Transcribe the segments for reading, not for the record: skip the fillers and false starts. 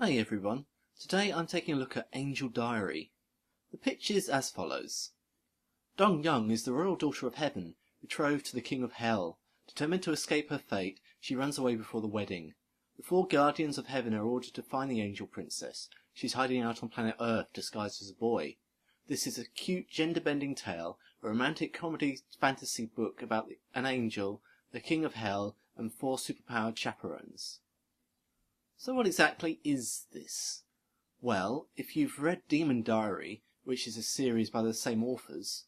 Hi everyone, today I'm taking a look at Angel Diary. The pitch is as follows. Dong Young is the royal daughter of heaven, betrothed to the king of hell. Determined to escape her fate, she runs away before the wedding. The four guardians of heaven are ordered to find the angel princess. She's hiding out on planet Earth disguised as a boy. This is a cute gender-bending tale, a romantic comedy fantasy book about an angel, the king of hell, and four superpowered chaperones. So what exactly is this? Well, if you've read Demon Diary, which is a series by the same authors,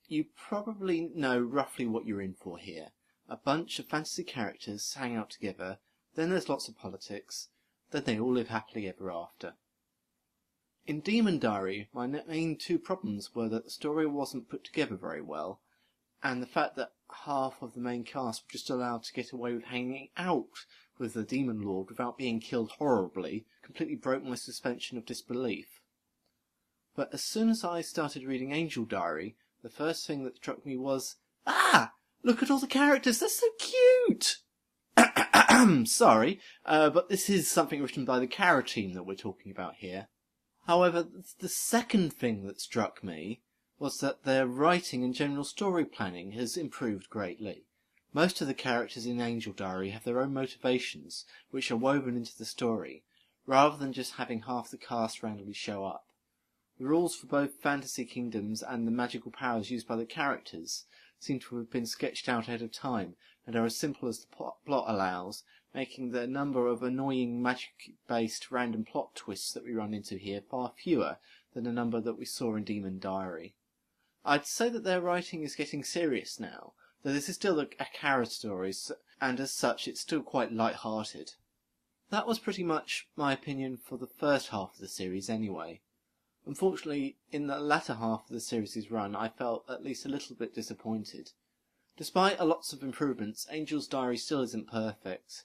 you probably know roughly what you're in for here. A bunch of fantasy characters hang out together, then there's lots of politics, then they all live happily ever after. In Demon Diary, my main two problems were that the story wasn't put together very well, and the fact that half of the main cast were just allowed to get away with hanging out with the Demon Lord without being killed horribly completely broke my suspension of disbelief. But as soon as I started reading Angel Diary, the first thing that struck me was, look at all the characters, they're so cute! Sorry, but this is something written by the Kara team that we're talking about here. However, the second thing that struck me was that their writing and general story planning has improved greatly. Most of the characters in Angel Diary have their own motivations, which are woven into the story, rather than just having half the cast randomly show up. The rules for both fantasy kingdoms and the magical powers used by the characters seem to have been sketched out ahead of time, and are as simple as the plot allows, making the number of annoying magic-based random plot twists that we run into here far fewer than the number that we saw in Demon Diary. I'd say that their writing is getting serious now, though this is still a Kara story, and as such it's still quite light-hearted. That was pretty much my opinion for the first half of the series anyway. Unfortunately, in the latter half of the series' run, I felt at least a little bit disappointed. Despite lots of improvements, Angel's Diary still isn't perfect.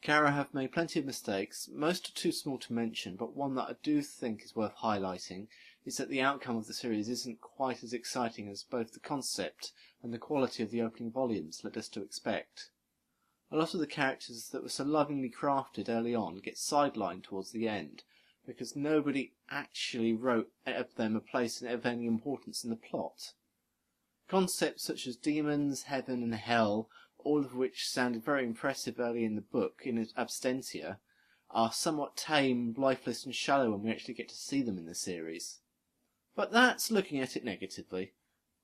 Kara have made plenty of mistakes, most are too small to mention, but one that I do think is worth highlighting is that the outcome of the series isn't quite as exciting as both the concept and the quality of the opening volumes led us to expect. A lot of the characters that were so lovingly crafted early on get sidelined towards the end, because nobody actually wrote them a place of any importance in the plot. Concepts such as demons, heaven and hell, all of which sounded very impressive early in the book in absentia, are somewhat tame, lifeless and shallow when we actually get to see them in the series. But that's looking at it negatively.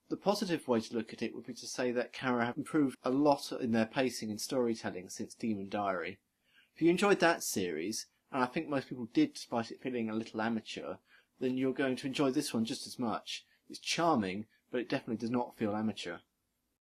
The positive way to look at it would be to say that Kara have improved a lot in their pacing and storytelling since Demon Diary. If you enjoyed that series, and I think most people did despite it feeling a little amateur, then you're going to enjoy this one just as much. It's charming, but it definitely does not feel amateur.